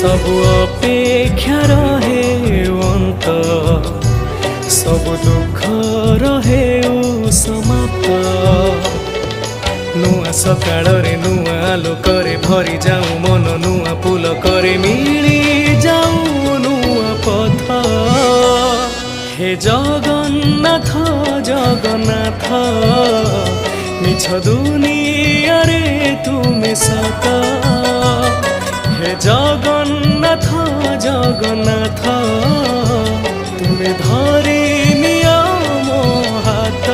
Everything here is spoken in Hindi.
सबु अपेक्षा रहे अंत सबु दुख रहे समाप्त नुआ सकाल नुआ आलोकरे भरी जाऊँ मन नुआ पुलकरे मिली जाऊँ नुआ पथ हे जगन्नाथ जगन्नाथ मिछ दुनिया रे तुमे सत हे जगन्नाथ जगन्नाथ तुमे धरी निया मो हाथ